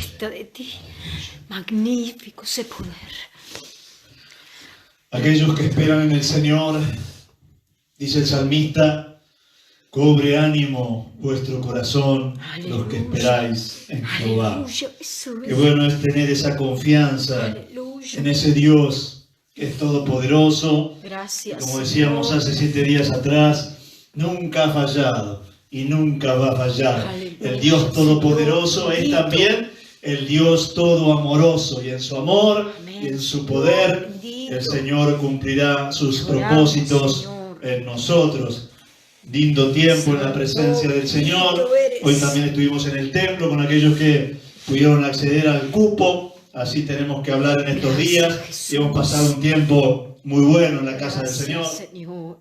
manifiesta de ti. Magnífico ese poder. Aquellos que esperan en el Señor, dice el salmista, cobre ánimo vuestro corazón, Aleluya. los que esperáis en Jehová. Aleluya. Eso Qué bueno es tener esa confianza Aleluya. en ese Dios que es todopoderoso. Gracias. Como decíamos Señor. hace 7 días atrás, nunca ha fallado y nunca va a fallar. Aleluya, El Dios todopoderoso Señor, es bendito. también el Dios todo amoroso, y en su amor Amén, y en su Señor, poder bendito. el Señor cumplirá sus Oramos, propósitos Señor. en nosotros. Lindo tiempo en la presencia del Señor. Bendito eres. Hoy también estuvimos en el templo con aquellos que pudieron acceder al cupo. Así tenemos que hablar en estos Gracias, días. Jesús. Y hemos pasado un tiempo muy bueno en la casa del Gracias, Señor, Señor.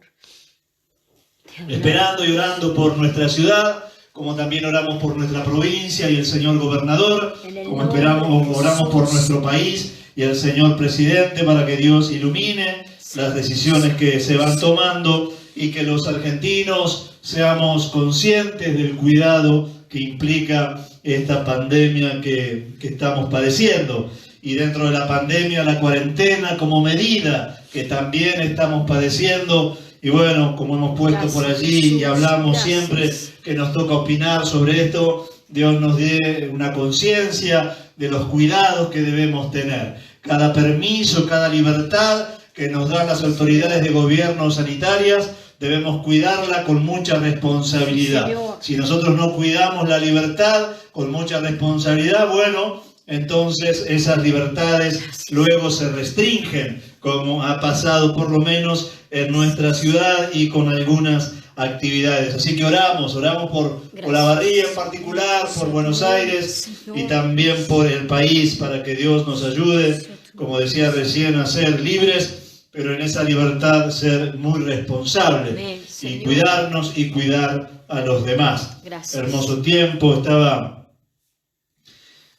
Te adoramos. esperando y orando por nuestra ciudad, como también oramos por nuestra provincia y el señor gobernador, En el como nombre de oramos por Jesús. nuestro país y el señor presidente, para que Dios ilumine las decisiones que se van tomando y que los argentinos seamos conscientes del cuidado que implica esta pandemia que estamos padeciendo. Y dentro de la pandemia, la cuarentena como medida que también estamos padeciendo. Y bueno, como hemos puesto por Gracias, allí y Jesús. hablamos Gracias. siempre que nos toca opinar sobre esto, Dios nos dé una conciencia de los cuidados que debemos tener. Cada permiso, cada libertad que nos dan las autoridades de gobierno sanitarias, debemos cuidarla con mucha responsabilidad. Señor. Si nosotros no cuidamos la libertad con mucha responsabilidad, bueno, entonces esas libertades luego se restringen, como ha pasado por lo menos en nuestra ciudad y con algunas actividades. Así que oramos por Olavarría en particular, por Buenos Aires y también por el país, para que Dios nos ayude, como decía recién, a ser libres, pero en esa libertad ser muy responsables. Amén, Y Señor. cuidarnos y cuidar a los demás. Gracias. Hermoso tiempo,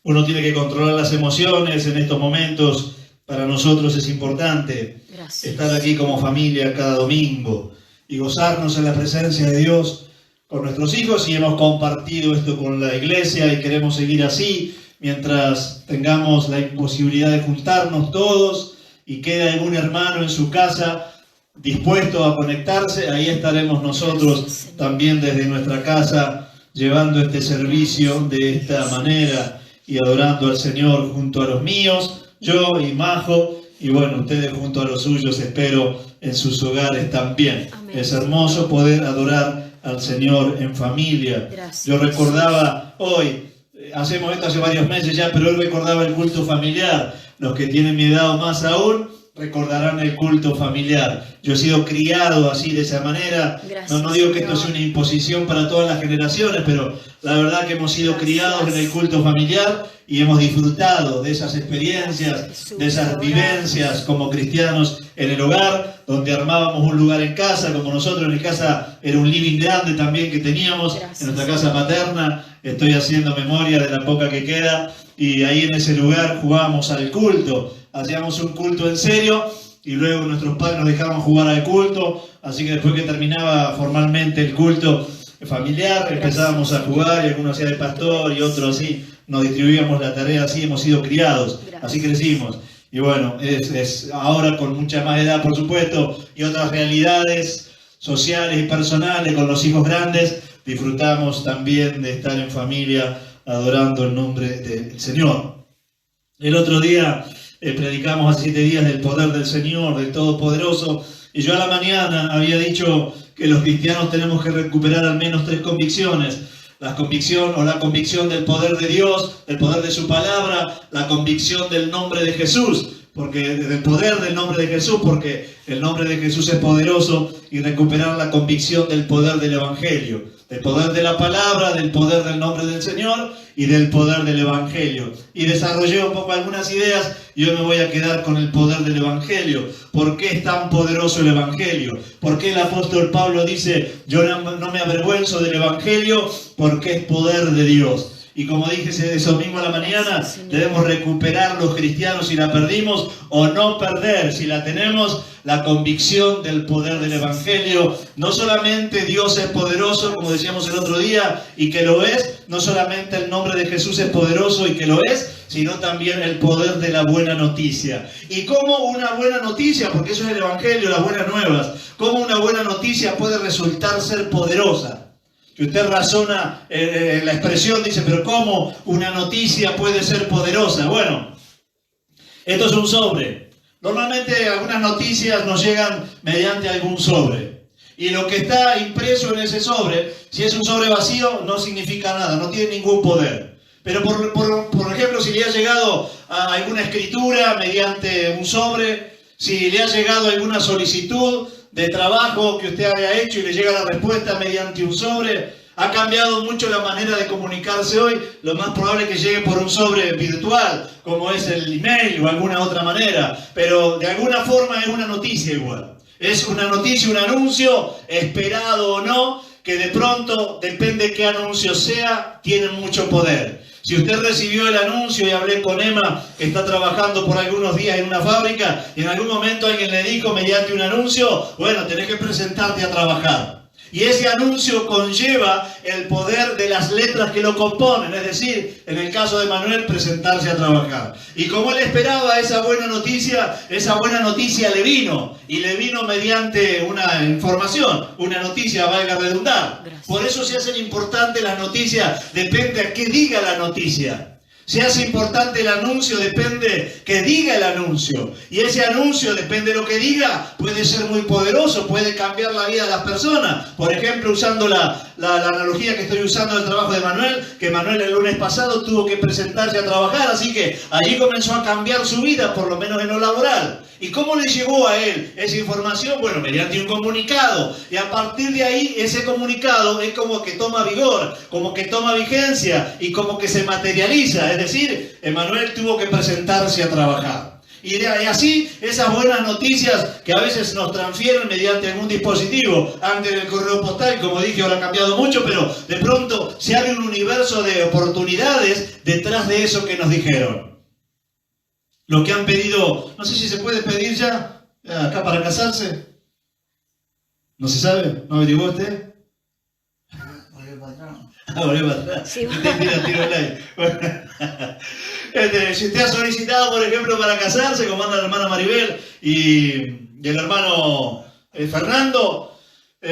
uno tiene que controlar las emociones en estos momentos. Para nosotros es importante Gracias. estar aquí como familia cada domingo y gozarnos en la presencia de Dios con nuestros hijos, y hemos compartido esto con la iglesia y queremos seguir así mientras tengamos la imposibilidad de juntarnos todos y queda algún hermano en su casa dispuesto a conectarse. Ahí estaremos nosotros también desde nuestra casa llevando este servicio de esta manera y adorando al Señor junto a los míos, yo y Majo, y bueno, ustedes junto a los suyos, espero, en sus hogares también. Amén. Es hermoso poder adorar al Señor en familia. Gracias. Yo recordaba hoy, hacemos esto hace varios meses ya, pero hoy recordaba el culto familiar. Los que tienen mi edad o más aún recordarán el culto familiar. Yo he sido criado así, de esa manera. Gracias, No digo que esto Señor. sea una imposición para todas las generaciones, pero la verdad que hemos sido criados en el culto familiar y hemos disfrutado de esas experiencias, de esas vivencias como cristianos en el hogar, donde armábamos un lugar en casa, como nosotros en mi casa era un living grande también que teníamos en nuestra casa paterna. Estoy haciendo memoria de la poca que queda, y ahí en ese lugar jugábamos al culto. Hacíamos un culto en serio y luego nuestros padres nos dejaban jugar al culto, así que después que terminaba formalmente el culto familiar empezábamos a jugar, y algunos hacía de pastor y otros así, nos distribuíamos la tarea, así hemos sido criados, así crecimos. Y bueno, es ahora con mucha más edad, por supuesto, y otras realidades sociales y personales con los hijos grandes, disfrutamos también de estar en familia adorando el nombre del Señor. El otro día predicamos hace 7 días del poder del Señor, del Todopoderoso, y yo a la mañana había dicho que los cristianos tenemos que recuperar al menos 3 convicciones. La convicción del poder de Dios, del poder de su palabra, la convicción del nombre de Jesús, porque del poder del nombre de Jesús, porque el nombre de Jesús es poderoso, y recuperar la convicción del poder del Evangelio, del poder de la palabra, del poder del nombre del Señor y del poder del Evangelio. Y desarrollé un poco algunas ideas, y hoy me voy a quedar con el poder del Evangelio. ¿Por qué es tan poderoso el Evangelio? ¿Por qué el apóstol Pablo dice, yo no me avergüenzo del Evangelio? Porque es poder de Dios. Y como dije eso mismo a la mañana, debemos recuperar los cristianos si la perdimos, o no perder, si la tenemos, la convicción del poder del Evangelio. No solamente Dios es poderoso, como decíamos el otro día, y que lo es, no solamente el nombre de Jesús es poderoso y que lo es, sino también el poder de la buena noticia. ¿Y cómo una buena noticia? Porque eso es el Evangelio, las buenas nuevas. ¿Cómo una buena noticia puede resultar ser poderosa? Que usted razona la expresión, dice, pero ¿cómo una noticia puede ser poderosa? Bueno, esto es un sobre. Normalmente algunas noticias nos llegan mediante algún sobre. Y lo que está impreso en ese sobre, si es un sobre vacío, no significa nada, no tiene ningún poder. Pero por ejemplo, si le ha llegado a alguna escritura mediante un sobre, si le ha llegado alguna solicitud de trabajo que usted haya hecho y le llega la respuesta mediante un sobre, ha cambiado mucho la manera de comunicarse hoy. Lo más probable es que llegue por un sobre virtual, como es el email o alguna otra manera, pero de alguna forma es una noticia igual. Es una noticia, un anuncio, esperado o no, que de pronto, depende qué anuncio sea, tiene mucho poder. Si usted recibió el anuncio, y hablé con Emma, que está trabajando por algunos días en una fábrica, y en algún momento alguien le dijo mediante un anuncio, bueno, tenés que presentarte a trabajar. Y ese anuncio conlleva el poder de las letras que lo componen, es decir, en el caso de Manuel, presentarse a trabajar. Y como él esperaba esa buena noticia le vino, y le vino mediante una información, una noticia, valga redundar. Gracias. Por eso se hacen importantes las noticias, depende a qué diga la noticia. Se hace importante el anuncio, depende que diga el anuncio. Y ese anuncio, depende de lo que diga, puede ser muy poderoso, puede cambiar la vida de las personas. Por ejemplo, usando la analogía que estoy usando del trabajo de Manuel, que Manuel el lunes pasado tuvo que presentarse a trabajar, así que allí comenzó a cambiar su vida, por lo menos en lo laboral. ¿Y cómo le llegó a él esa información? Bueno, mediante un comunicado. Y a partir de ahí, ese comunicado es como que toma vigor, como que toma vigencia y como que se materializa. Es decir, Emanuel tuvo que presentarse a trabajar. Y así, esas buenas noticias que a veces nos transfieren mediante algún dispositivo, antes del correo postal, como dije, ahora ha cambiado mucho, pero de pronto se abre un universo de oportunidades detrás de eso que nos dijeron. Lo que han pedido, no sé si se puede pedir ya, acá para casarse. ¿No se sabe? ¿No averiguó usted? Volver para atrás. Sí, Tiro el aire. Bueno, si usted ha solicitado, por ejemplo, para casarse, como anda la hermana Maribel y el hermano Fernando, y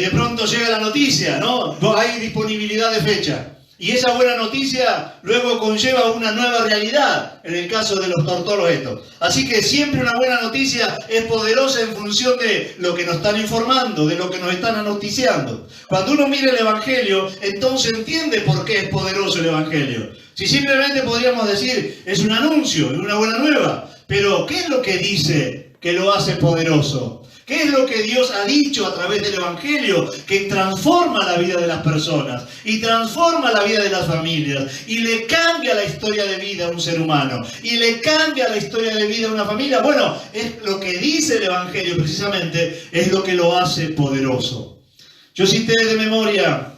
de pronto llega la noticia, ¿no? Hay disponibilidad de fecha. Y esa buena noticia luego conlleva una nueva realidad, en el caso de los tortolos estos. Así que siempre una buena noticia es poderosa en función de lo que nos están informando, de lo que nos están anoticiando. Cuando uno mira el Evangelio, entonces entiende por qué es poderoso el Evangelio. Si simplemente podríamos decir, es un anuncio, es una buena nueva. Pero, ¿qué es lo que dice que lo hace poderoso? ¿Qué es lo que Dios ha dicho a través del Evangelio? Que transforma la vida de las personas y transforma la vida de las familias y le cambia la historia de vida a un ser humano y le cambia la historia de vida a una familia. Bueno, es lo que dice el Evangelio precisamente, es lo que lo hace poderoso. Yo cité de memoria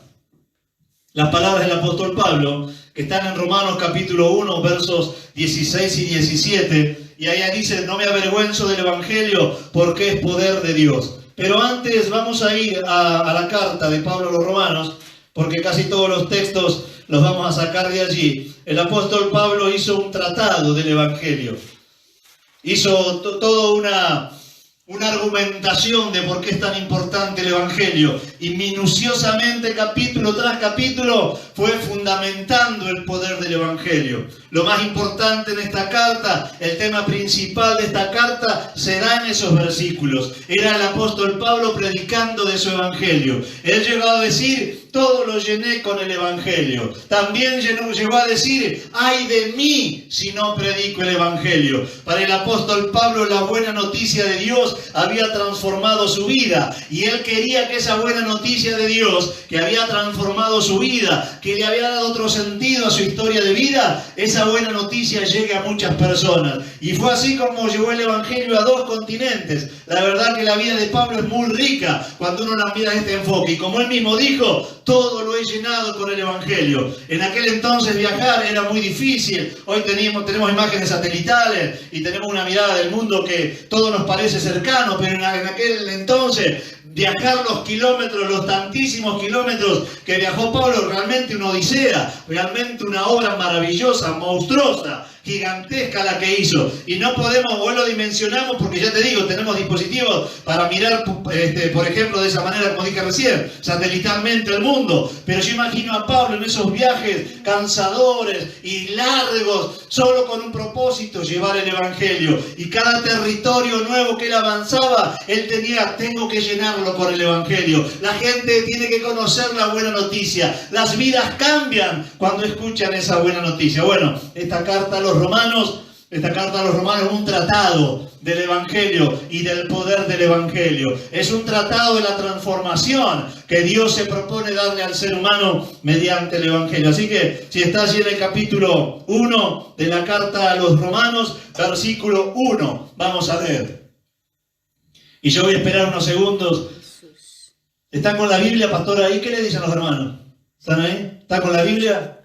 las palabras del apóstol Pablo, que están en Romanos capítulo 1, versos 16 y 17, y allá dice, no me avergüenzo del Evangelio porque es poder de Dios. Pero antes vamos a ir a la carta de Pablo a los Romanos, porque casi todos los textos los vamos a sacar de allí. El apóstol Pablo hizo un tratado del Evangelio. Hizo toda una argumentación de por qué es tan importante el Evangelio. Y minuciosamente, capítulo tras capítulo, fue fundamentando el poder del Evangelio. Lo más importante en esta carta, el tema principal de esta carta, se da en esos versículos. Era el apóstol Pablo predicando de su Evangelio. Él llegó a decir, todo lo llené con el Evangelio. También llegó a decir, ay de mí si no predico el Evangelio. Para el apóstol Pablo, la buena noticia de Dios había transformado su vida. Y él quería que esa buena noticia de Dios, que había transformado su vida, que le había dado otro sentido a su historia de vida, esa buena noticia llegue a muchas personas. Y fue así como llegó el Evangelio a 2 continentes. La verdad que la vida de Pablo es muy rica cuando uno la mira desde este enfoque. Y como él mismo dijo, todo lo he llenado con el Evangelio. En aquel entonces viajar era muy difícil. Hoy tenemos imágenes satelitales y tenemos una mirada del mundo que todo nos parece cercano, pero en aquel entonces viajar los kilómetros, los tantísimos kilómetros que viajó Pablo, realmente una odisea, realmente una obra maravillosa, monstruosa, gigantesca la que hizo. Y no podemos, o lo dimensionamos, porque ya te digo, tenemos dispositivos para mirar, por ejemplo, de esa manera, como dije recién, satelitalmente el mundo. Pero yo imagino a Pablo en esos viajes cansadores y largos, solo con un propósito, llevar el Evangelio. Y cada territorio nuevo que él avanzaba, él tengo que llenarlo con el Evangelio. La gente tiene que conocer la buena noticia. Las vidas cambian cuando escuchan esa buena noticia. Bueno, esta carta a los Romanos es un tratado del Evangelio y del poder del Evangelio. Es un tratado de la transformación que Dios se propone darle al ser humano mediante el Evangelio. Así que si estás allí en el capítulo 1 de la carta a los Romanos, versículo 1, vamos a leer. Y yo voy a esperar unos segundos. ¿Están con la Biblia, pastor, ahí? ¿Qué le dicen los hermanos? ¿Están ahí? ¿Están con la Biblia?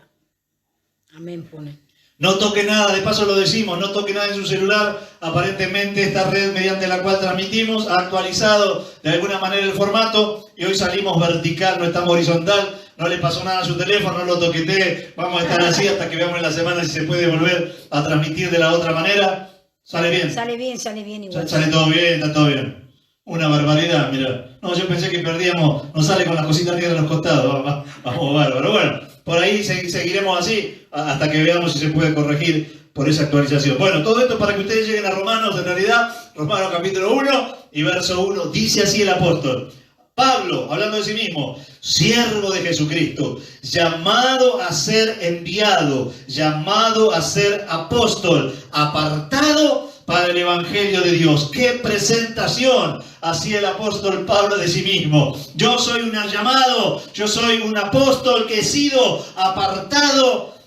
Amén, pone. No toque nada, de paso lo decimos, no toque nada en su celular. Aparentemente esta red mediante la cual transmitimos ha actualizado de alguna manera el formato y hoy salimos vertical, no estamos horizontal. No le pasó nada a su teléfono, no lo toquetee. Vamos a estar así hasta que veamos en la semana si se puede volver a transmitir de la otra manera. ¿Sale bien? Sale bien igual. Sale todo bien, está todo bien. Una barbaridad, mira. No, yo pensé que perdíamos, no sale con las cositas arriba de los costados. Vamos bárbaro. Bueno, por ahí seguiremos así hasta que veamos si se puede corregir por esa actualización. Bueno, todo esto para que ustedes lleguen a Romanos, en realidad, Romanos capítulo 1 y verso 1, dice así el apóstol. Pablo, hablando de sí mismo, siervo de Jesucristo, llamado a ser enviado, llamado a ser apóstol, apartado para el Evangelio de Dios. ¡Qué presentación! Así el apóstol Pablo de sí mismo. Yo soy un llamado, yo soy un apóstol que he sido apartado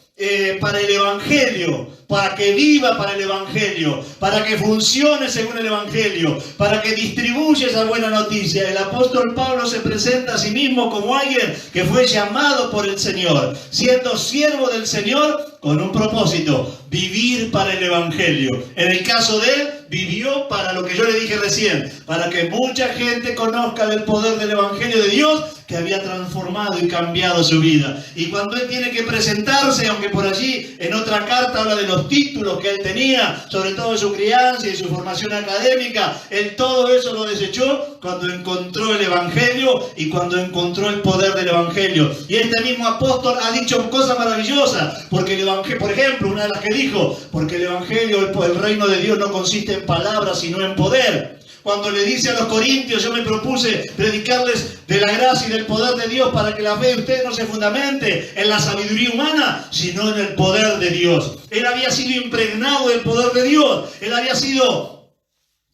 para el Evangelio, para que viva para el Evangelio, para que funcione según el Evangelio, para que distribuya esa buena noticia. El apóstol Pablo se presenta a sí mismo como alguien que fue llamado por el Señor, siendo siervo del Señor con un propósito, vivir para el Evangelio. En el caso de él, vivió para lo que yo le dije recién, para que mucha gente conozca del poder del Evangelio de Dios que había transformado y cambiado su vida. Y cuando él tiene que presentarse, aunque por allí en otra carta habla de los títulos que él tenía, sobre todo de su crianza y de su formación académica, él todo eso lo desechó cuando encontró el Evangelio y cuando encontró el poder del Evangelio. Y este mismo apóstol ha dicho cosas maravillosas, porque el Evangelio, por ejemplo, una de las que dijo, porque el Evangelio, el reino de Dios no consiste en palabras, sino en poder. Cuando le dice a los corintios, yo me propuse predicarles de la gracia y del poder de Dios para que la fe de ustedes no se fundamente en la sabiduría humana, sino en el poder de Dios. Él había sido impregnado del poder de Dios. Él había sido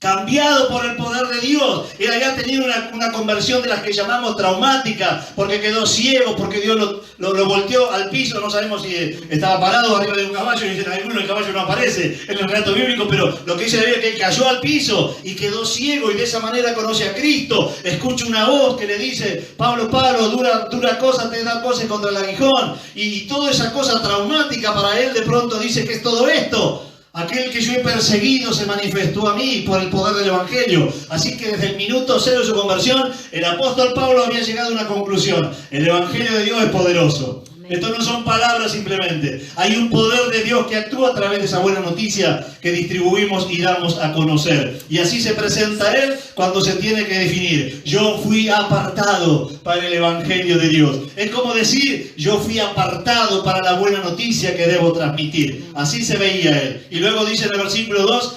cambiado por el poder de Dios. Él había tenido una conversión de las que llamamos traumática, porque quedó ciego, porque Dios lo volteó al piso. No sabemos si estaba parado arriba de un caballo, y dicen algunos el caballo no aparece en el relato bíblico, pero lo que dice la Biblia es que él cayó al piso y quedó ciego, y de esa manera conoce a Cristo. Escucha una voz que le dice, Pablo, Pablo, dura cosa te da cosas contra el aguijón, y toda esa cosa traumática para él de pronto dice que es todo esto. Aquel que yo he perseguido se manifestó a mí por el poder del Evangelio. Así que desde el minuto cero de su conversión, el apóstol Pablo había llegado a una conclusión. El Evangelio de Dios es poderoso. Esto no son palabras simplemente. Hay un poder de Dios que actúa a través de esa buena noticia que distribuimos y damos a conocer. Y así se presenta Él cuando se tiene que definir. Yo fui apartado para el Evangelio de Dios. Es como decir, yo fui apartado para la buena noticia que debo transmitir. Así se veía Él. Y luego dice en el versículo 2,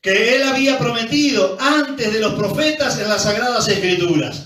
que Él había prometido antes de los profetas en las Sagradas Escrituras.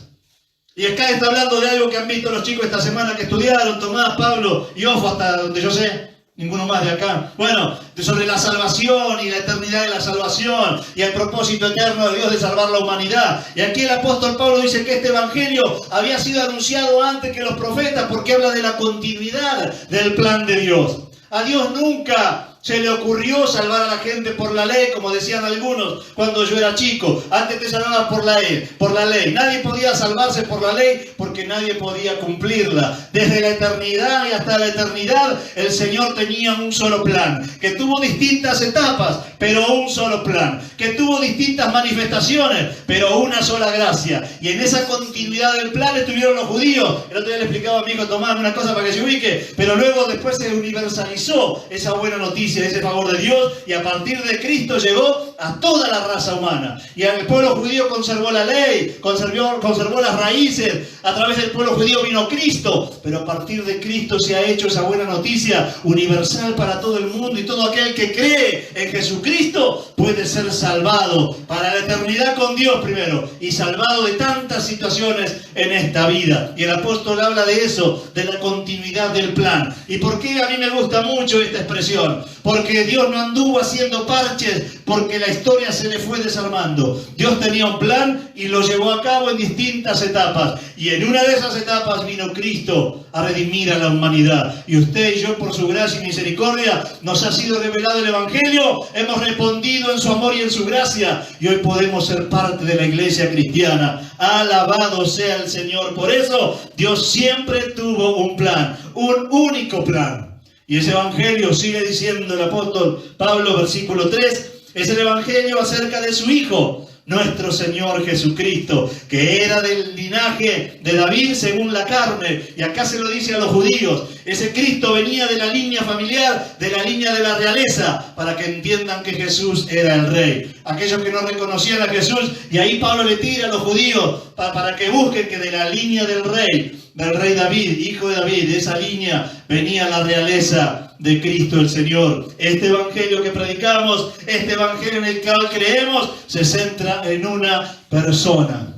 Y acá está hablando de algo que han visto los chicos esta semana que estudiaron, Tomás, Pablo y Ofo, hasta donde yo sé, ninguno más de acá. Bueno, sobre la salvación y la eternidad de la salvación y el propósito eterno de Dios de salvar la humanidad. Y aquí el apóstol Pablo dice que este evangelio había sido anunciado antes que los profetas, porque habla de la continuidad del plan de Dios. A Dios nunca se le ocurrió salvar a la gente por la ley, como decían algunos cuando yo era chico. Antes te salvaban por la ley. Nadie podía salvarse por la ley porque nadie podía cumplirla. Desde la eternidad y hasta la eternidad, el Señor tenía un solo plan, que tuvo distintas etapas, pero un solo plan, que tuvo distintas manifestaciones, pero una sola gracia. Y en esa continuidad del plan estuvieron los judíos. El otro día le explicaba a mi hijo Tomás una cosa para que se ubique, pero luego después se universalizó esa buena noticia, ese favor de Dios, y a partir de Cristo llegó a toda la raza humana. Y el pueblo judío conservó la ley, conservó las raíces. A través del pueblo judío vino Cristo, pero a partir de Cristo se ha hecho esa buena noticia universal para todo el mundo, y todo aquel que cree en Jesucristo puede ser salvado para la eternidad con Dios primero, y salvado de tantas situaciones en esta vida. Y el apóstol habla de eso, de la continuidad del plan. ¿Y por qué a mí me gusta mucho esta expresión? Porque Dios no anduvo haciendo parches porque la historia se le fue desarmando. Dios tenía un plan y lo llevó a cabo en distintas etapas. Y en una de esas etapas vino Cristo a redimir a la humanidad. Y usted y yo, por su gracia y misericordia, nos ha sido revelado el Evangelio. Hemos respondido en su amor y en su gracia. Y hoy podemos ser parte de la iglesia cristiana. Alabado sea el Señor. Por eso, Dios siempre tuvo un plan, un único plan. Y ese evangelio, sigue diciendo el apóstol Pablo, versículo 3, es el evangelio acerca de su Hijo, nuestro Señor Jesucristo, que era del linaje de David según la carne. Y acá se lo dice a los judíos. Ese Cristo venía de la línea familiar, de la línea de la realeza, para que entiendan que Jesús era el Rey. Aquellos que no reconocían a Jesús, y ahí Pablo le tira a los judíos para que busquen que de la línea del rey David, hijo de David, de esa línea venía la realeza de Cristo el Señor. Este evangelio que predicamos, este evangelio en el cual creemos, se centra en una persona,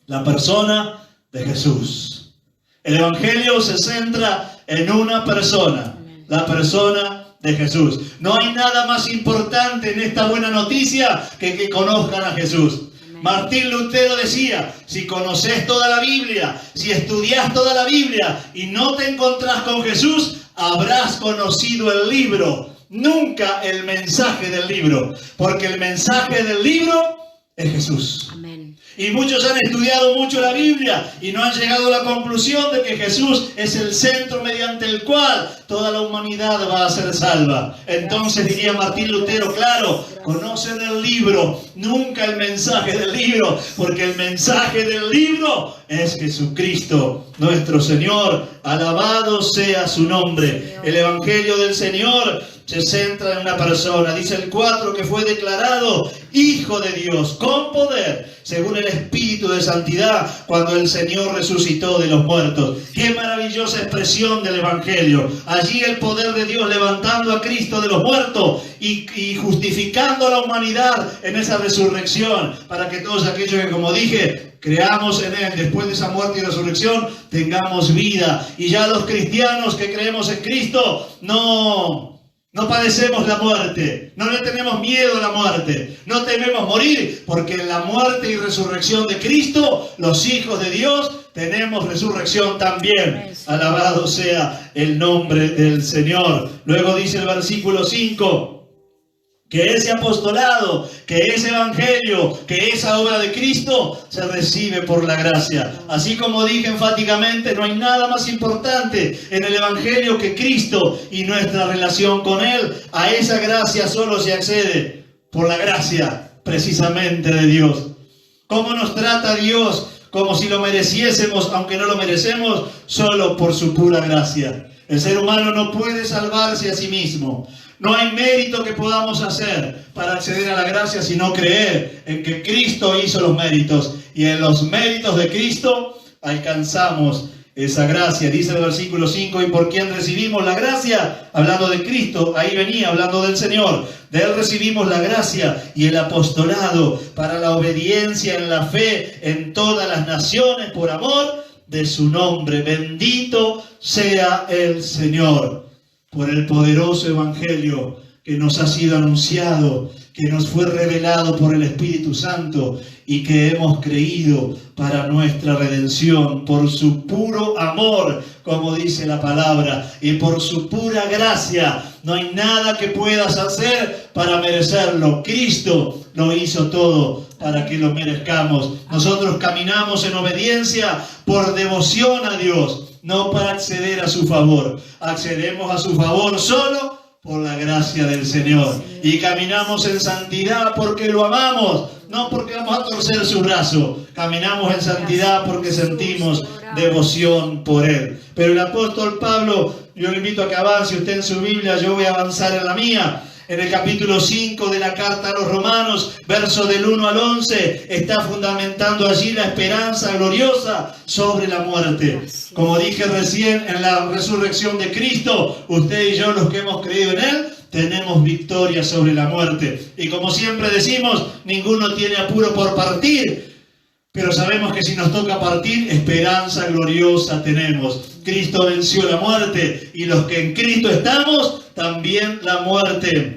la persona de Jesús. El evangelio se centra en una persona, la persona de Jesús. No hay nada más importante en esta buena noticia que conozcan a Jesús. Martín Lutero decía, si conoces toda la Biblia, si estudias toda la Biblia y no te encontrás con Jesús, habrás conocido el libro, nunca el mensaje del libro, porque el mensaje del libro es Jesús. Amén. Y muchos han estudiado mucho la Biblia y no han llegado a la conclusión de que Jesús es el centro mediante el cual toda la humanidad va a ser salva. Entonces diría Martín Lutero, claro, conocen el libro, nunca el mensaje del libro, porque el mensaje del libro es Jesucristo, nuestro Señor. Alabado sea su nombre. El Evangelio del Señor se centra en una persona. Dice el 4 que fue declarado Hijo de Dios con poder, según el Espíritu de Santidad, cuando el Señor resucitó de los muertos. Qué maravillosa expresión del Evangelio. Allí el poder de Dios levantando a Cristo de los muertos y justificando a la humanidad en esa resurrección, para que todos aquellos que, como dije, creamos en Él, después de esa muerte y resurrección, tengamos vida. Y ya los cristianos que creemos en Cristo, no padecemos la muerte, no le tenemos miedo a la muerte, no tememos morir, porque en la muerte y resurrección de Cristo, los hijos de Dios tenemos resurrección también. Alabado sea el nombre del Señor. Luego dice el versículo 5, que ese apostolado, que ese evangelio, que esa obra de Cristo se recibe por la gracia. Así como dije enfáticamente, no hay nada más importante en el evangelio que Cristo y nuestra relación con Él. A esa gracia solo se accede por la gracia precisamente de Dios. ¿Cómo nos trata Dios? Como si lo mereciésemos, aunque no lo merecemos, solo por su pura gracia. El ser humano no puede salvarse a sí mismo. No hay mérito que podamos hacer para acceder a la gracia, sino creer en que Cristo hizo los méritos. Y en los méritos de Cristo alcanzamos esa gracia. Dice el versículo 5, ¿y por quién recibimos la gracia? Hablando de Cristo, ahí venía, hablando del Señor. De Él recibimos la gracia y el apostolado para la obediencia en la fe en todas las naciones por amor de su nombre. Bendito sea el Señor por el poderoso evangelio que nos ha sido anunciado, que nos fue revelado por el Espíritu Santo y que hemos creído para nuestra redención, por su puro amor, como dice la palabra, y por su pura gracia. No hay nada que puedas hacer para merecerlo. Cristo lo hizo todo para que lo merezcamos. Nosotros caminamos en obediencia por devoción a Dios, no para acceder a su favor. Accedemos a su favor solo por la gracia del Señor. Y caminamos en santidad porque lo amamos, no porque vamos a torcer su brazo. Caminamos en santidad porque sentimos devoción por Él. Pero el apóstol Pablo, yo le invito a que avance usted en su Biblia, yo voy a avanzar en la mía. En el capítulo 5 de la carta a los Romanos, versos del 1 al 11, está fundamentando allí la esperanza gloriosa sobre la muerte. Como dije recién, en la resurrección de Cristo, usted y yo, los que hemos creído en Él, tenemos victoria sobre la muerte. Y como siempre decimos, ninguno tiene apuro por partir, pero sabemos que si nos toca partir, esperanza gloriosa tenemos. Cristo venció la muerte, y los que en Cristo estamos, también la muerte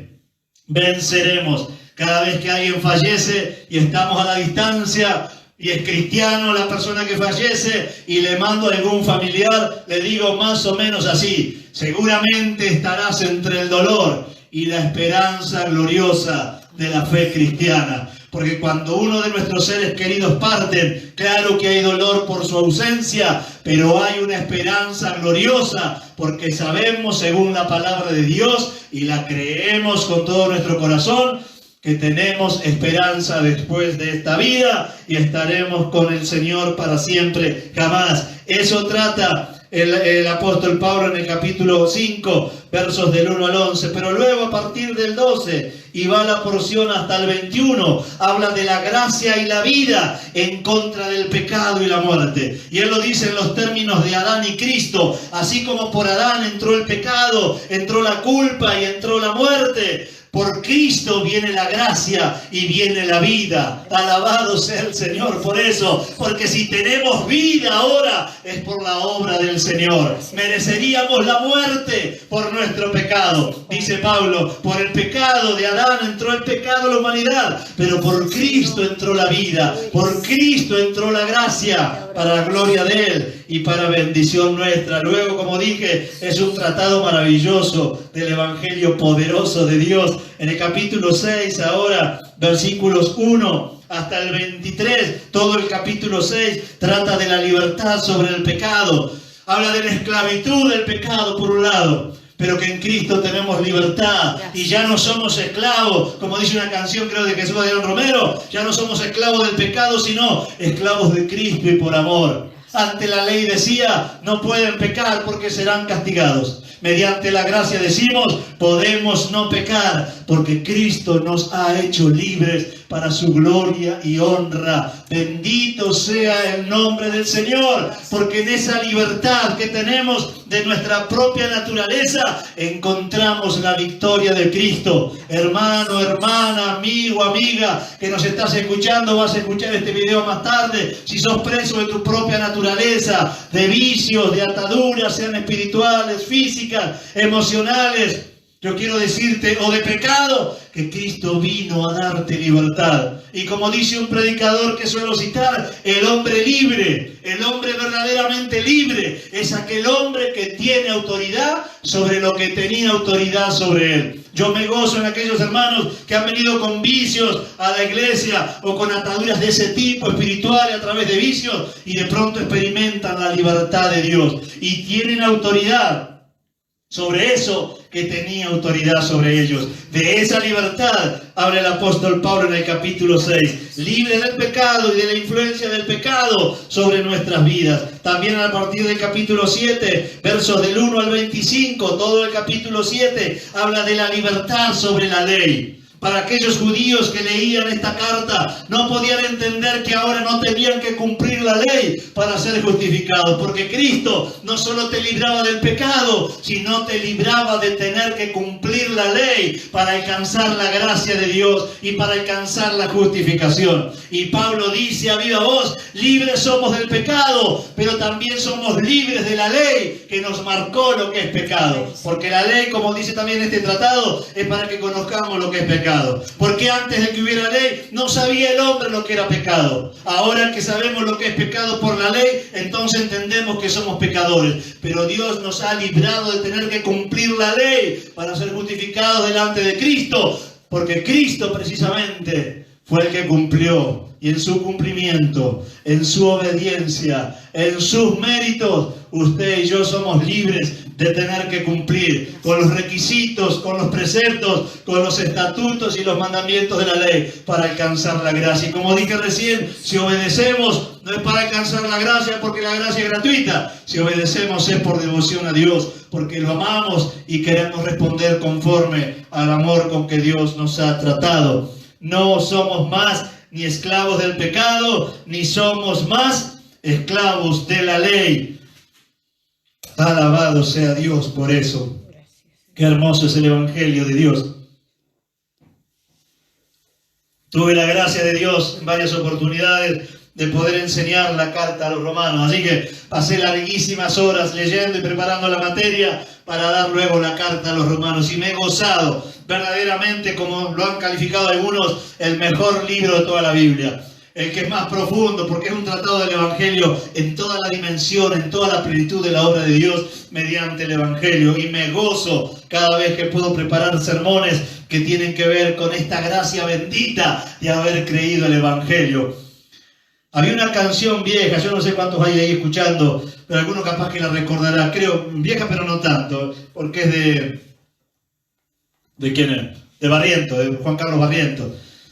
venceremos. Cada vez que alguien fallece y estamos a la distancia y es cristiano la persona que fallece y le mando a algún familiar, le digo más o menos así: seguramente estarás entre el dolor y la esperanza gloriosa de la fe cristiana. Porque cuando uno de nuestros seres queridos parten, claro que hay dolor por su ausencia, pero hay una esperanza gloriosa, porque sabemos, según la palabra de Dios, y la creemos con todo nuestro corazón, que tenemos esperanza después de esta vida y estaremos con el Señor para siempre, jamás. Eso trata el apóstol Pablo en el capítulo 5, versos del 1 al 11, pero luego a partir del 12 y va la porción hasta el 21, habla de la gracia y la vida en contra del pecado y la muerte. Y él lo dice en los términos de Adán y Cristo: así como por Adán entró el pecado, entró la culpa y entró la muerte, por Cristo viene la gracia y viene la vida. Alabado sea el Señor por eso, porque si tenemos vida ahora es por la obra del Señor. Mereceríamos la muerte por nuestro pecado. Dice Pablo: por el pecado de Adán entró el pecado a la humanidad, pero por Cristo entró la vida, por Cristo entró la gracia, para la gloria de Él y para bendición nuestra. Luego, como dije, es un tratado maravilloso del Evangelio poderoso de Dios. En el capítulo 6, ahora, versículos 1 hasta el 23, todo el capítulo 6 trata de la libertad sobre el pecado. Habla de la esclavitud del pecado por un lado, pero que en Cristo tenemos libertad y ya no somos esclavos, como dice una canción, creo, de Jesús Adrián Romero: ya no somos esclavos del pecado, sino esclavos de Cristo y por amor. Ante la ley decía: no pueden pecar porque serán castigados. Mediante la gracia decimos: podemos no pecar porque Cristo nos ha hecho libres para su gloria y honra. Bendito sea el nombre del Señor, porque en esa libertad que tenemos de nuestra propia naturaleza encontramos la victoria de Cristo. Hermano, hermana, amigo, amiga, que nos estás escuchando, vas a escuchar este video más tarde. Si sos preso de tu propia naturaleza, de vicios, de ataduras, sean espirituales, físicas, emocionales, yo quiero decirte, o de pecado, que Cristo vino a darte libertad. Y como dice un predicador que suelo citar, el hombre libre, el hombre verdaderamente libre, es aquel hombre que tiene autoridad sobre lo que tenía autoridad sobre él. Yo me gozo en aquellos hermanos que han venido con vicios a la iglesia o con ataduras de ese tipo espirituales a través de vicios y de pronto experimentan la libertad de Dios y tienen autoridad sobre eso que tenía autoridad sobre ellos. De esa libertad habla el apóstol Pablo en el capítulo 6. Libre del pecado y de la influencia del pecado sobre nuestras vidas. También a partir del capítulo 7, versos del 1 al 25, todo el capítulo 7 habla de la libertad sobre la ley. Para aquellos judíos que leían esta carta, no podían entender que ahora no tenían que cumplir la ley para ser justificados, porque Cristo no solo te libraba del pecado, sino te libraba de tener que cumplir la ley para alcanzar la gracia de Dios y para alcanzar la justificación. Y Pablo dice a viva voz: libres somos del pecado, pero también somos libres de la ley que nos marcó lo que es pecado. Porque la ley, como dice también este tratado, es para que conozcamos lo que es pecado. pecado? Porque antes de que hubiera ley no sabía el hombre lo que era pecado. Ahora que sabemos lo que es pecado por la ley, entonces entendemos que somos pecadores. Pero Dios nos ha librado de tener que cumplir la ley para ser justificados delante de Cristo. Porque Cristo precisamente fue el que cumplió. Y en su cumplimiento, en su obediencia, en sus méritos, usted y yo somos libres de tener que cumplir con los requisitos, con los preceptos, con los estatutos y los mandamientos de la ley para alcanzar la gracia. Y como dije recién, si obedecemos no es para alcanzar la gracia porque la gracia es gratuita. Si obedecemos es por devoción a Dios, porque lo amamos y queremos responder conforme al amor con que Dios nos ha tratado. No somos más ni esclavos del pecado, ni somos más esclavos de la ley. Alabado sea Dios por eso. Qué hermoso es el Evangelio de Dios. Tuve la gracia de Dios en varias oportunidades de poder enseñar la carta a los romanos. Así que pasé larguísimas horas leyendo y preparando la materia para dar luego la carta a los romanos. Y me he gozado verdaderamente, como lo han calificado algunos, el mejor libro de toda la Biblia. El que es más profundo, porque es un tratado del Evangelio en toda la dimensión, en toda la plenitud de la obra de Dios mediante el Evangelio. Y me gozo cada vez que puedo preparar sermones que tienen que ver con esta gracia bendita de haber creído el Evangelio. Había una canción vieja, yo no sé cuántos hay ahí escuchando, pero alguno capaz que la recordará. Creo, vieja pero no tanto, porque es ¿de quién es? De Barrientos, de Juan Carlos Barrientos,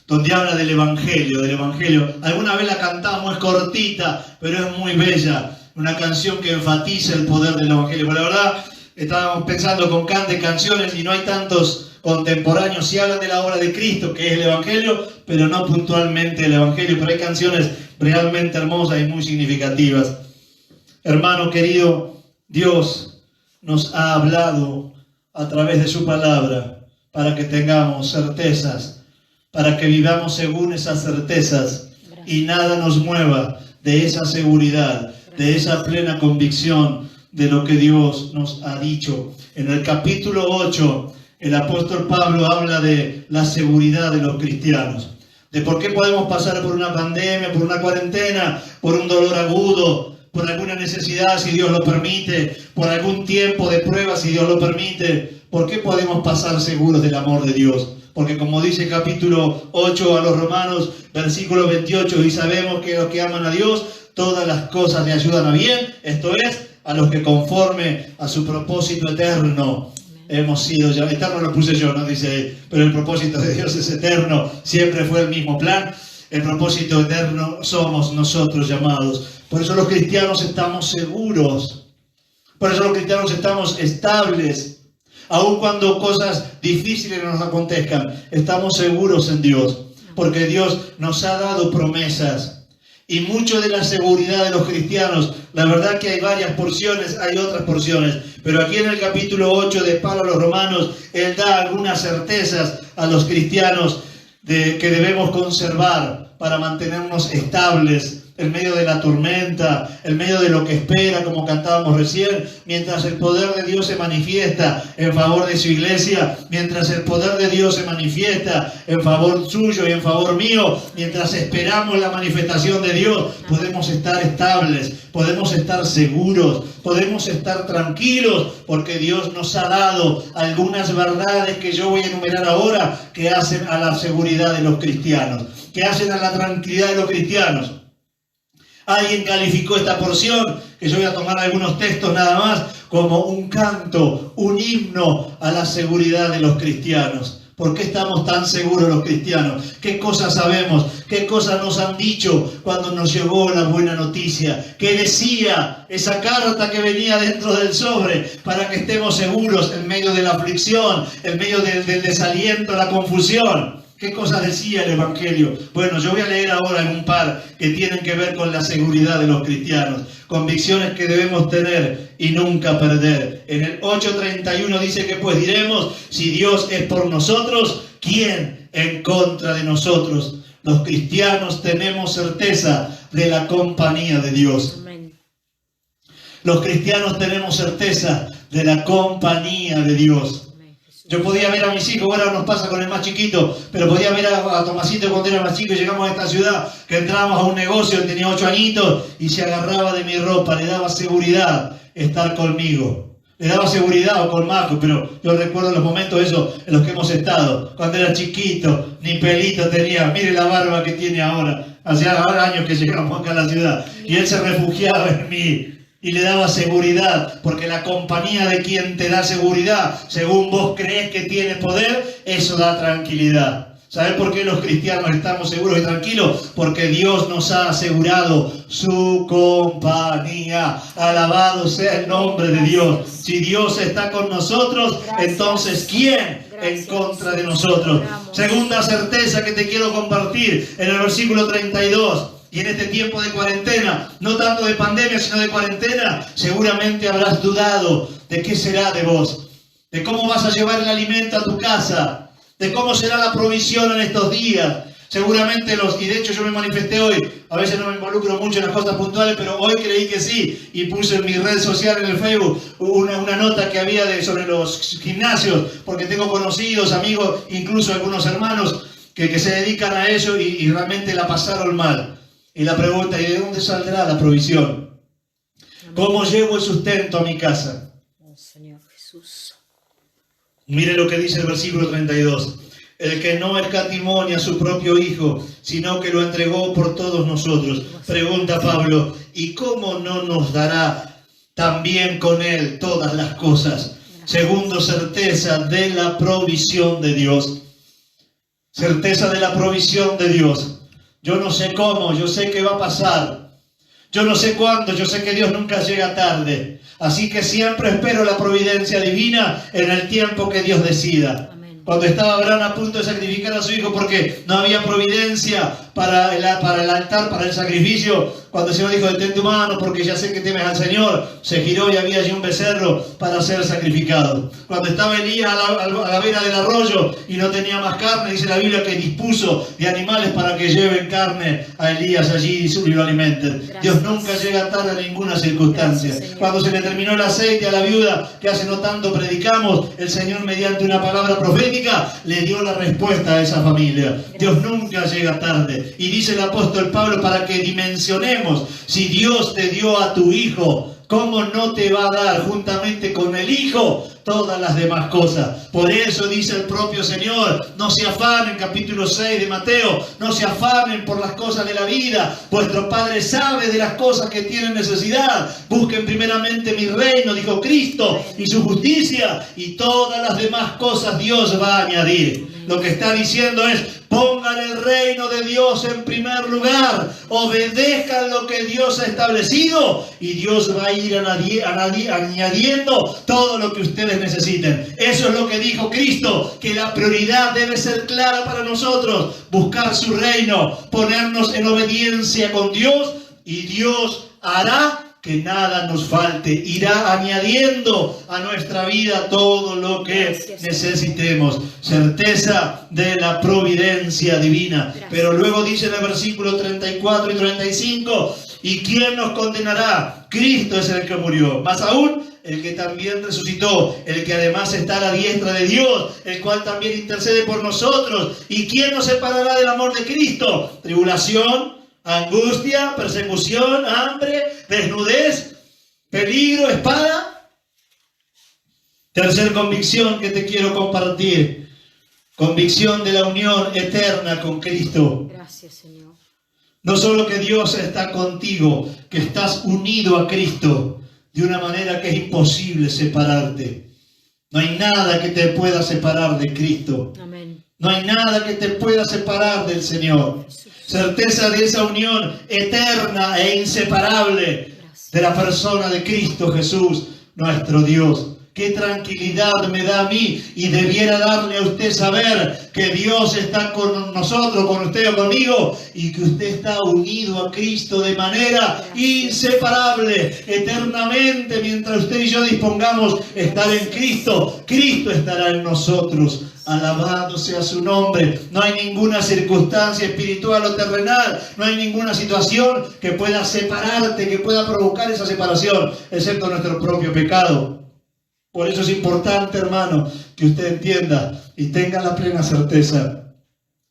donde habla del Evangelio, del Evangelio. Alguna vez la cantamos, es cortita, pero es muy bella. Una canción que enfatiza el poder del Evangelio. Pero la verdad, estábamos pensando con cante canciones y no hay tantos contemporáneos. Sí hablan de la obra de Cristo, que es el Evangelio, pero no puntualmente el Evangelio. Pero hay canciones realmente hermosas y muy significativas. Hermano querido, Dios nos ha hablado a través de su palabra para que tengamos certezas, para que vivamos según esas certezas y nada nos mueva de esa seguridad, de esa plena convicción de lo que Dios nos ha dicho. En el capítulo 8, el apóstol Pablo habla de la seguridad de los cristianos, de por qué podemos pasar por una pandemia, por una cuarentena, por un dolor agudo, por alguna necesidad si Dios lo permite, por algún tiempo de prueba si Dios lo permite. ¿Por qué podemos pasar seguros del amor de Dios? Porque como dice el capítulo 8 a los Romanos, versículo 28, y sabemos que los que aman a Dios, todas las cosas le ayudan a bien, esto es, a los que conforme a su propósito eterno hemos sido llamados. Eterno lo puse yo, ¿no? Dice, pero el propósito de Dios es eterno, siempre fue el mismo plan. El propósito eterno somos nosotros llamados. Por eso los cristianos estamos seguros. Por eso los cristianos estamos estables. Aun cuando cosas difíciles nos acontezcan, estamos seguros en Dios. Porque Dios nos ha dado promesas. Y mucho de la seguridad de los cristianos, la verdad que hay varias porciones, hay otras porciones. Pero aquí en el capítulo 8 de Pablo a los Romanos, él da algunas certezas a los cristianos que debemos conservar para mantenernos estables en medio de la tormenta, en medio de lo que espera, como cantábamos recién, mientras el poder de Dios se manifiesta en favor de su iglesia, mientras el poder de Dios se manifiesta en favor suyo y en favor mío, mientras esperamos la manifestación de Dios, podemos estar estables, podemos estar seguros, podemos estar tranquilos, porque Dios nos ha dado algunas verdades que yo voy a enumerar ahora, que hacen a la seguridad de los cristianos, que hacen a la tranquilidad de los cristianos. Alguien calificó esta porción, que yo voy a tomar algunos textos nada más, como un canto, un himno a la seguridad de los cristianos. ¿Por qué estamos tan seguros los cristianos? ¿Qué cosas sabemos? ¿Qué cosas nos han dicho cuando nos llegó la buena noticia? ¿Qué decía esa carta que venía dentro del sobre para que estemos seguros en medio de la aflicción, en medio del desaliento, la confusión? ¿Qué cosas decía el Evangelio? Bueno, yo voy a leer ahora un par que tienen que ver con la seguridad de los cristianos. Convicciones que debemos tener y nunca perder. En el 8:31 dice que pues diremos, si Dios es por nosotros, ¿quién en contra de nosotros? Los cristianos tenemos certeza de la compañía de Dios. Amén. Los cristianos tenemos certeza de la compañía de Dios. Yo podía ver a mis hijos, ahora nos pasa con el más chiquito, pero podía ver a Tomasito cuando era más chico y llegamos a esta ciudad, que entrábamos a un negocio, él tenía 8 añitos y se agarraba de mi ropa, le daba seguridad estar conmigo. Le daba seguridad o con Marco, pero yo recuerdo los momentos esos en los que hemos estado. Cuando era chiquito, ni pelito tenía. Mire la barba que tiene ahora. Hace años que llegamos acá a la ciudad. Y él se refugiaba en mí. Y le daba seguridad. Porque la compañía de quien te da seguridad, según vos crees que tiene poder, eso da tranquilidad. ¿Sabes por qué los cristianos estamos seguros y tranquilos? Porque Dios nos ha asegurado su compañía. Alabado sea el nombre de Dios. Si Dios está con nosotros, entonces ¿quién en contra de nosotros? Segunda certeza que te quiero compartir en el versículo 32. Y en este tiempo de cuarentena, no tanto de pandemia, sino de cuarentena, seguramente habrás dudado de qué será de vos, de cómo vas a llevar el alimento a tu casa, de cómo será la provisión en estos días. Seguramente y de hecho yo me manifesté hoy, a veces no me involucro mucho en las cosas puntuales, pero hoy creí que sí, y puse en mi red social, en el Facebook, una nota que había sobre los gimnasios, porque tengo conocidos, amigos, incluso algunos hermanos que se dedican a eso y realmente la pasaron mal. Y la pregunta, ¿y de dónde saldrá la provisión? ¿Cómo llevo el sustento a mi casa? Oh, Señor Jesús. Mire lo que dice el versículo 32. El que no escatimó a su propio Hijo, sino que lo entregó por todos nosotros. Pregunta Pablo, ¿y cómo no nos dará también con Él todas las cosas? Segundo, certeza de la provisión de Dios. Certeza de la provisión de Dios. Yo no sé cómo, yo sé qué va a pasar. Yo no sé cuándo, yo sé que Dios nunca llega tarde. Así que siempre espero la providencia divina en el tiempo que Dios decida. Amén. Cuando estaba Abraham a punto de sacrificar a su hijo porque no había providencia para el altar, para el sacrificio, cuando el Señor dijo, detén tu mano porque ya sé que temes al Señor, se giró y había allí un becerro para ser sacrificado. Cuando estaba Elías a la vera del arroyo y no tenía más carne, dice la Biblia que dispuso de animales para que lleven carne a Elías allí y lo alimenten. Gracias. Dios nunca llega tarde en ninguna circunstancia. Gracias, Cuando se le terminó el aceite a la viuda, que hace no tanto predicamos, el Señor mediante una palabra profética le dio la respuesta a esa familia. Gracias. Dios nunca llega tarde. Y dice el apóstol Pablo, para que dimensionemos, si Dios te dio a tu Hijo, ¿cómo no te va a dar juntamente con el Hijo todas las demás cosas? Por eso dice el propio Señor, no se afanen, capítulo 6 de Mateo, no se afanen por las cosas de la vida, vuestro Padre sabe de las cosas que tienen necesidad. Busquen primeramente mi reino, dijo Cristo, y su justicia, y todas las demás cosas Dios va a añadir. Lo que está diciendo es, pongan el reino de Dios en primer lugar, obedezcan lo que Dios ha establecido y Dios va a ir añadiendo todo lo que ustedes necesiten. Eso es lo que dijo Cristo, que la prioridad debe ser clara para nosotros, buscar su reino, ponernos en obediencia con Dios y Dios hará que nada nos falte, irá añadiendo a nuestra vida todo lo que necesitemos. Certeza de la providencia divina. Pero luego dice en el versículo 34 y 35, ¿y quién nos condenará? Cristo es el que murió, más aún el que también resucitó, el que además está a la diestra de Dios, el cual también intercede por nosotros. ¿Y quién nos separará del amor de Cristo? Tribulación, angustia, persecución, hambre, desnudez, peligro, espada. Tercer convicción que te quiero compartir. Convicción de la unión eterna con Cristo. Gracias, Señor. No solo que Dios está contigo, que estás unido a Cristo de una manera que es imposible separarte. No hay nada que te pueda separar de Cristo. Amén. No hay nada que te pueda separar del Señor. Certeza de esa unión eterna e inseparable de la persona de Cristo Jesús, nuestro Dios. Qué tranquilidad me da a mí y debiera darle a usted saber que Dios está con nosotros, con usted o conmigo, y que usted está unido a Cristo de manera inseparable, eternamente. Mientras usted y yo dispongamos estar en Cristo, Cristo estará en nosotros. Alabado sea su nombre. No hay ninguna circunstancia espiritual o terrenal, no hay ninguna situación que pueda separarte, que pueda provocar esa separación, excepto nuestro propio pecado. Por eso es importante, hermano, que usted entienda y tenga la plena certeza.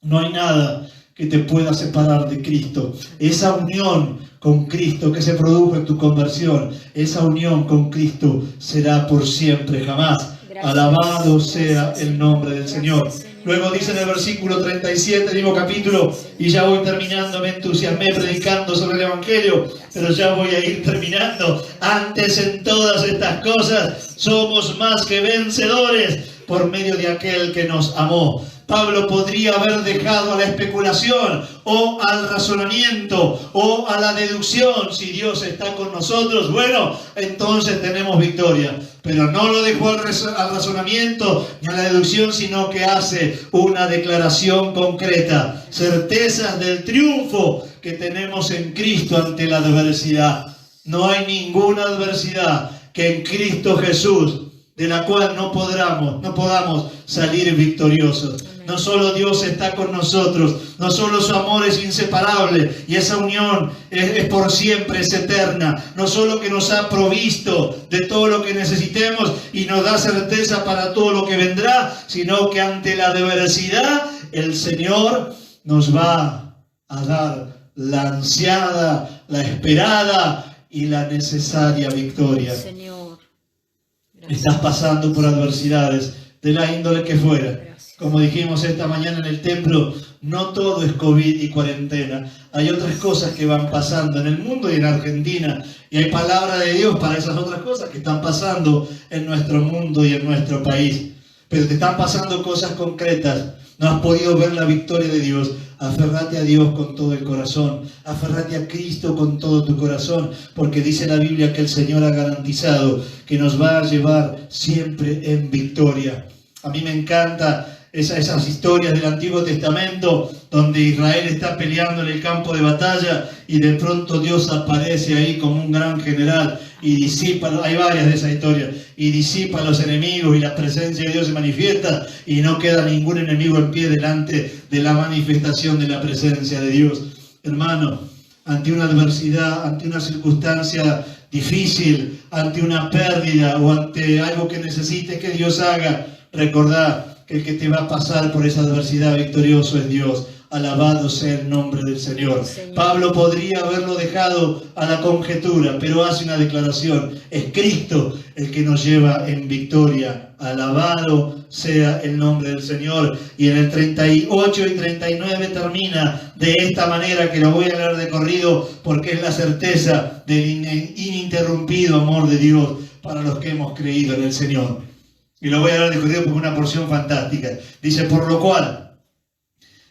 No hay nada que te pueda separar de Cristo. Esa unión con Cristo que se produjo en tu conversión, esa unión con Cristo será por siempre, jamás. Alabado sea el nombre del Señor. Luego dice en el versículo 37 del mismo capítulo, y ya voy terminando, me entusiasmé predicando sobre el Evangelio, pero ya voy a ir terminando. Antes en todas estas cosas somos más que vencedores por medio de aquel que nos amó. Pablo podría haber dejado a la especulación o al razonamiento o a la deducción. Si Dios está con nosotros, bueno, entonces tenemos victoria. Pero no lo dejó al razonamiento ni a la deducción, sino que hace una declaración concreta. Certezas del triunfo que tenemos en Cristo ante la adversidad. No hay ninguna adversidad que en Cristo Jesús, de la cual no podamos salir victoriosos. No solo Dios está con nosotros, no solo su amor es inseparable y esa unión es por siempre, es eterna. No solo que nos ha provisto de todo lo que necesitemos y nos da certeza para todo lo que vendrá, sino que ante la adversidad el Señor nos va a dar la ansiada, la esperada y la necesaria victoria. Señor, estás pasando por adversidades de la índole que fuera. Como dijimos esta mañana en el templo, no todo es COVID y cuarentena. Hay otras cosas que van pasando en el mundo y en Argentina. Y hay palabra de Dios para esas otras cosas que están pasando en nuestro mundo y en nuestro país. Pero te están pasando cosas concretas. No has podido ver la victoria de Dios. Aferrate a Dios con todo el corazón. Aferrate a Cristo con todo tu corazón. Porque dice la Biblia que el Señor ha garantizado que nos va a llevar siempre en victoria. A mí me encanta esas historias del Antiguo Testamento donde Israel está peleando en el campo de batalla y de pronto Dios aparece ahí como un gran general y disipa, hay varias de esas historias, y disipa a los enemigos y la presencia de Dios se manifiesta y no queda ningún enemigo en pie delante de la manifestación de la presencia de Dios. Hermano, ante una adversidad, ante una circunstancia difícil, ante una pérdida o ante algo que necesites que Dios haga, recordá que el que te va a pasar por esa adversidad victorioso es Dios. Alabado sea el nombre del Señor. Pablo podría haberlo dejado a la conjetura, pero hace una declaración. Es Cristo el que nos lleva en victoria. Alabado sea el nombre del Señor. Y en el 38 y 39 termina de esta manera, que lo voy a leer de corrido porque es la certeza del ininterrumpido amor de Dios para los que hemos creído en el Señor. Y lo voy a leer de corrido porque es una porción fantástica. Dice, por lo cual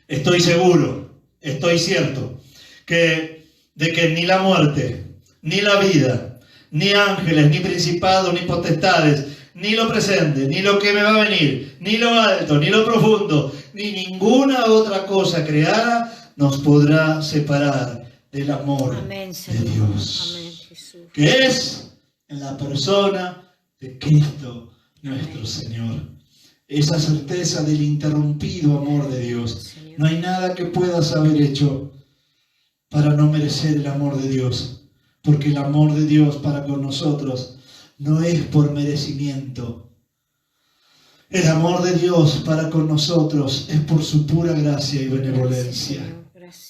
estoy seguro, estoy cierto, de que ni la muerte, ni la vida, ni ángeles, ni principados, ni potestades, ni lo presente, ni lo que me va a venir, ni lo alto, ni lo profundo, ni ninguna otra cosa creada nos podrá separar del amor amén, de Dios. Amén, Jesús. Que es en la persona de Cristo nuestro Señor. Esa certeza del interrumpido amor de Dios. No hay nada que puedas haber hecho para no merecer el amor de Dios. Porque el amor de Dios para con nosotros no es por merecimiento. El amor de Dios para con nosotros es por su pura gracia y benevolencia.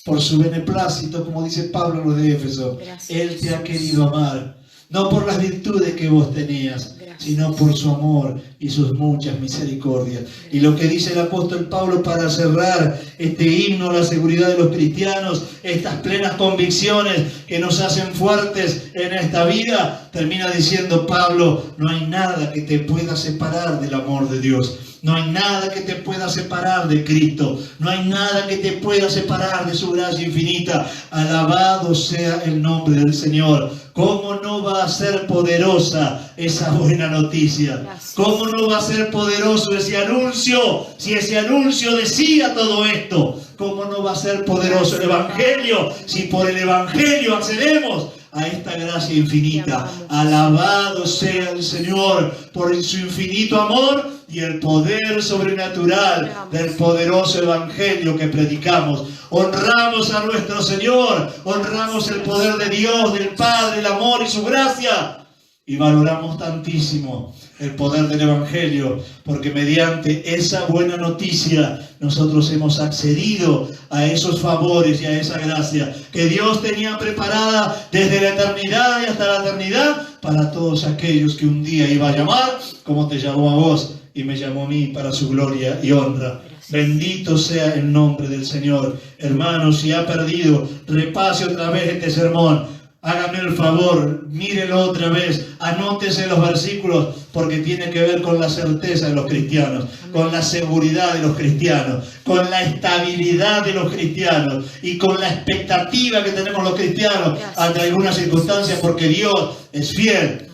Por su beneplácito, como dice Pablo en los de Éfeso. Él te ha querido amar. No por las virtudes que vos tenías, sino por su amor y sus muchas misericordias. Y lo que dice el apóstol Pablo para cerrar este himno a la seguridad de los cristianos, estas plenas convicciones que nos hacen fuertes en esta vida, termina diciendo Pablo, no hay nada que te pueda separar del amor de Dios. No hay nada que te pueda separar de Cristo. No hay nada que te pueda separar de su gracia infinita. Alabado sea el nombre del Señor. ¿Cómo no va a ser poderosa esa buena noticia? ¿Cómo no va a ser poderoso ese anuncio? Si ese anuncio decía todo esto, ¿cómo no va a ser poderoso el Evangelio? Si por el Evangelio accedemos a esta gracia infinita. Alabado sea el Señor por su infinito amor y el poder sobrenatural del poderoso Evangelio que predicamos. Honramos a nuestro Señor, honramos el poder de Dios, del Padre, el amor y su gracia. y valoramos tantísimo el poder del Evangelio, porque mediante esa buena noticia nosotros hemos accedido a esos favores y a esa gracia que Dios tenía preparada desde la eternidad y hasta la eternidad para todos aquellos que un día iba a llamar, como te llamó a vos y me llamó a mí, para su gloria y honra. Bendito sea el nombre del Señor. Hermanos, si ha perdido, repase otra vez este sermón. Hágame el favor, mírelo otra vez, anótese los versículos, porque tiene que ver con la certeza de los cristianos, con la seguridad de los cristianos, con la estabilidad de los cristianos y con la expectativa que tenemos los cristianos ante algunas circunstancias, porque Dios es fiel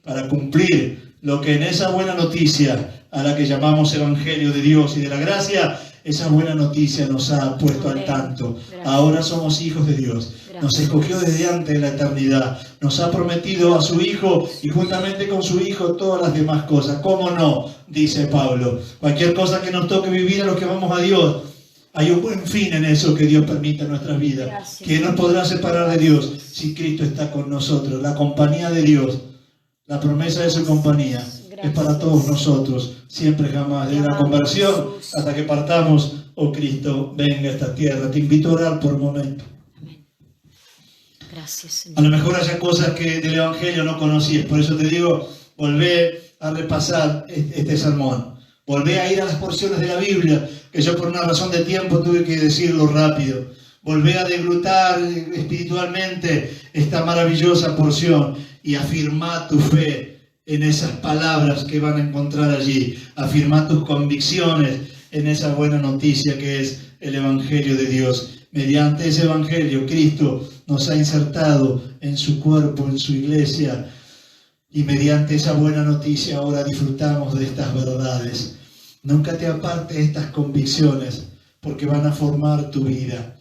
para cumplir lo que en esa buena noticia a la que llamamos Evangelio de Dios y de la gracia, esa buena noticia nos ha puesto al tanto. Ahora somos hijos de Dios. Nos escogió desde antes de la eternidad. Nos ha prometido a su Hijo y juntamente con su Hijo todas las demás cosas. ¿Cómo no? Dice Pablo. Cualquier cosa que nos toque vivir a los que vamos a Dios, hay un buen fin en eso que Dios permite en nuestras vidas. ¿Quién nos podrá separar de Dios si Cristo está con nosotros? La compañía de Dios, la promesa de su compañía, es para todos nosotros, siempre, jamás, de la conversión hasta que partamos, oh Cristo, venga a esta tierra. Te invito a orar por un momento. Gracias, Señor. A lo mejor haya cosas que del Evangelio no conocías, por eso te digo, volvé a repasar este sermón. Volvé a ir a las porciones de la Biblia, que yo por una razón de tiempo tuve que decirlo rápido. Volvé a deglutar espiritualmente esta maravillosa porción y afirmá tu fe en esas palabras que van a encontrar allí. Afirmá tus convicciones en esa buena noticia que es el Evangelio de Dios. Mediante ese Evangelio, Cristo nos ha insertado en su cuerpo, en su iglesia, y mediante esa buena noticia ahora disfrutamos de estas verdades. Nunca te apartes de estas convicciones, porque van a formar tu vida.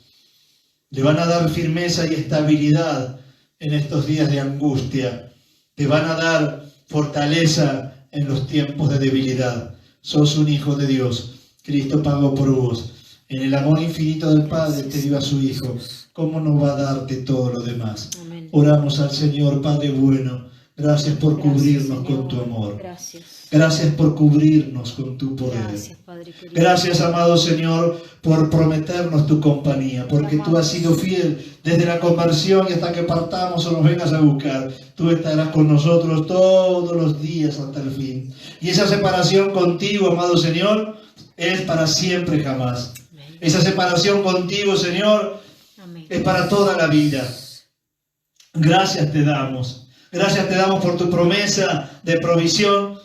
Le van a dar firmeza y estabilidad en estos días de angustia. Te van a dar fortaleza en los tiempos de debilidad. Sos un hijo de Dios. Cristo pagó por vos. En el amor infinito del Padre te dio a su Hijo. ¿Cómo no va a darte todo lo demás? Amén. Oramos al Señor, Padre bueno. Gracias por cubrirnos con tu amor. Gracias por cubrirnos con tu poder. Gracias, amado Señor, por prometernos tu compañía, porque tú has sido fiel desde la conversión y hasta que partamos o nos vengas a buscar. Tú estarás con nosotros todos los días hasta el fin. Y esa separación contigo, amado Señor, es para siempre jamás. Esa separación contigo, Señor, es para toda la vida. Gracias te damos. Gracias te damos por tu promesa de provisión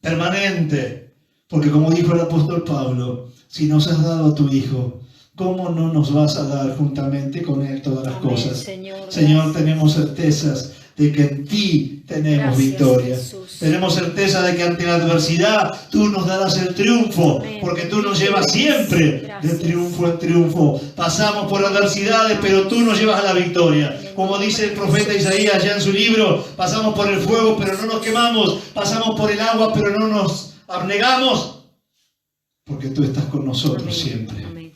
permanente. Porque como dijo el apóstol Pablo, si nos has dado a tu Hijo, ¿cómo no nos vas a dar juntamente con Él todas las cosas? Señor, tenemos certezas de que en ti tenemos victoria. Tenemos certeza de que ante la adversidad tú nos darás el triunfo, porque tú nos llevas siempre de triunfo en triunfo. Pasamos por adversidades, pero tú nos llevas a la victoria. Como dice el profeta Isaías ya en su libro, pasamos por el fuego, pero no nos quemamos. Pasamos por el agua, pero no nos abnegamos, porque tú estás con nosotros siempre.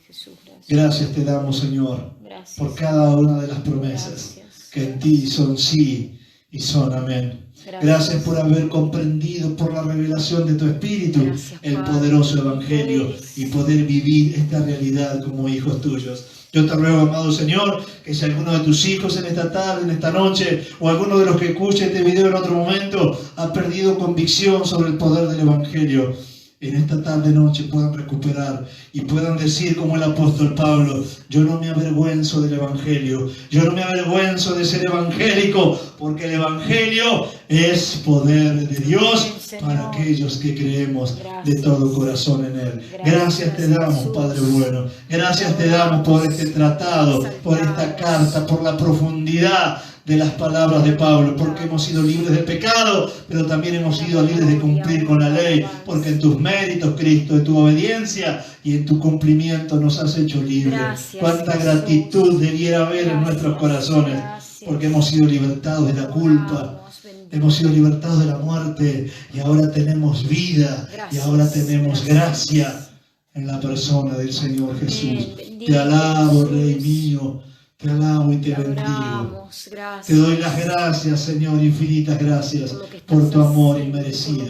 Gracias te damos, Señor, por cada una de las promesas que en ti son sí y son amén. Gracias por haber comprendido por la revelación de tu Espíritu el poderoso Evangelio y poder vivir esta realidad como hijos tuyos. Yo te ruego, amado Señor, que si alguno de tus hijos en esta tarde, en esta noche, o alguno de los que escuche este video en otro momento, ha perdido convicción sobre el poder del Evangelio, en esta tarde noche puedan recuperar y puedan decir como el apóstol Pablo: yo no me avergüenzo del Evangelio, yo no me avergüenzo de ser evangélico, porque el Evangelio es poder de Dios para aquellos que creemos de todo corazón en Él. Gracias te damos, Padre bueno. Gracias te damos por este tratado, por esta carta, por la profundidad de las palabras de Pablo, porque hemos sido libres del pecado, pero también hemos sido libres de cumplir con la ley, porque en tus méritos, Cristo, en tu obediencia y en tu cumplimiento nos has hecho libres. Cuánta gratitud debiera haber en nuestros corazones, porque hemos sido libertados de la culpa, hemos sido libertados de la muerte, y ahora tenemos vida, y ahora tenemos gracia en la persona del Señor Jesús. Te alabo, Rey mío. Te alabo y te bendigo. adoramos. Gracias. Te doy las gracias, Señor, infinitas gracias por tu amor inmerecido.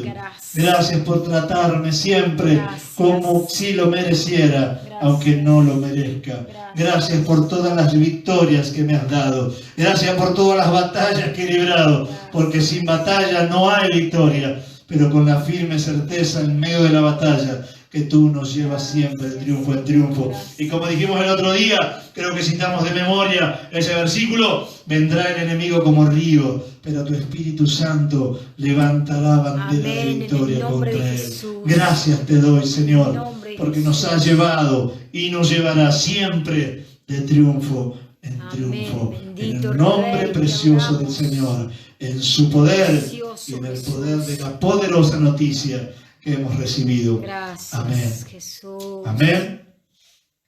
Gracias por tratarme siempre como si lo mereciera, aunque no lo merezca. Gracias por todas las victorias que me has dado. Gracias por todas las batallas que he librado, porque sin batalla no hay victoria, pero con la firme certeza en medio de la batalla que tú nos llevas siempre de triunfo en triunfo. Y como dijimos el otro día, creo que citamos de memoria ese versículo: vendrá el enemigo como río, pero tu Espíritu Santo levantará bandera de victoria contra él. Gracias te doy, Señor, porque nos has llevado y nos llevará siempre de triunfo en triunfo. En el nombre precioso del Señor, en su poder y en el poder de la poderosa noticia que hemos recibido. Gracias, amén. Jesús. Amén.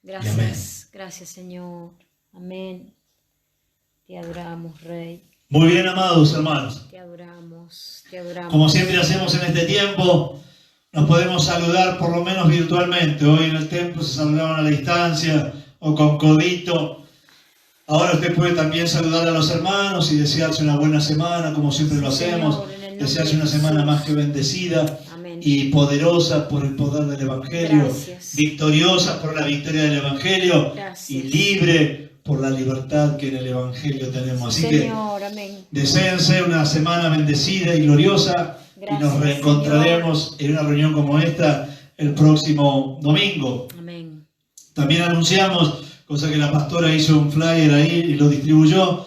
Gracias, amén. Gracias, Señor. Amén. Te adoramos, Rey. Muy bien, amados hermanos. Te adoramos, te adoramos. Como siempre hacemos en este tiempo, nos podemos saludar por lo menos virtualmente. Hoy en el templo se saludaban a la distancia o con codito. Ahora usted puede también saludar a los hermanos y desearse una buena semana, como siempre lo hacemos. Desearse una semana más que bendecida y poderosa por el poder del Evangelio, victoriosa por la victoria del Evangelio y libre por la libertad que en el Evangelio tenemos. Así que deseense una semana bendecida y gloriosa y nos reencontraremos en una reunión como esta el próximo domingo. Amén. También anunciamos, cosa que la pastora hizo un flyer ahí y lo distribuyó,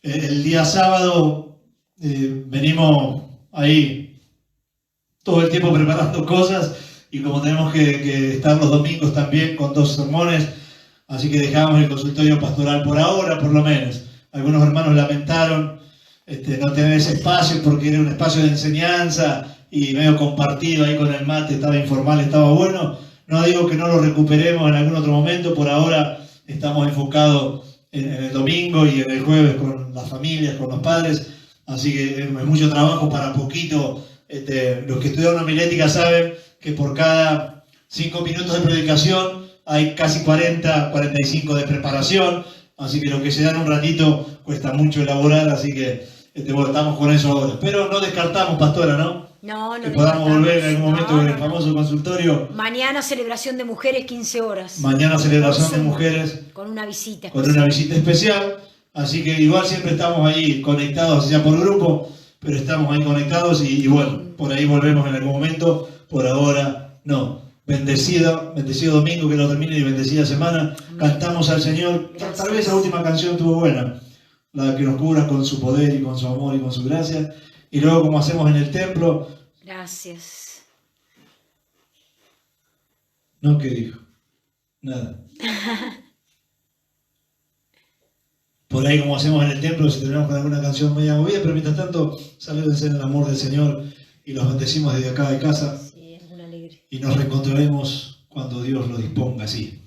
el día sábado venimos ahí todo el tiempo preparando cosas, y como tenemos que estar los domingos también con 2 sermones, así que dejamos el consultorio pastoral por ahora, por lo menos. Algunos hermanos lamentaron no tener ese espacio porque era un espacio de enseñanza y medio compartido ahí con el mate, estaba informal, estaba bueno. No digo que no lo recuperemos en algún otro momento, por ahora estamos enfocados en el domingo y en el jueves con las familias, con los padres, así que es mucho trabajo para poquito. Los que estudian homilética saben que por cada 5 minutos de predicación hay casi 40, 45 de preparación, así que lo que se da en un ratito cuesta mucho elaborar, así que bueno, estamos con eso ahora. Pero no descartamos, pastora, ¿no? No que podamos volver en algún momento en el famoso consultorio. Mañana celebración de mujeres, 15 horas. Mañana celebración de mujeres. Con una visita especial. Con una visita especial, así que igual siempre estamos ahí conectados, ya por grupo, pero estamos ahí conectados y bueno, por ahí volvemos en algún momento, por ahora no. Bendecido domingo, que lo termine, y bendecida semana. Cantamos al Señor. Tal vez la última canción estuvo buena, la que nos cubra con su poder y con su amor y con su gracia. Y luego, como hacemos en el templo. Gracias. No, ¿qué dijo? Nada. Por ahí, como hacemos en el templo, si terminamos con alguna canción media movida, pero mientras tanto, salúdense en el amor del Señor y los bendecimos desde acá de casa. Sí, es una alegría. Y nos reencontraremos cuando Dios lo disponga así.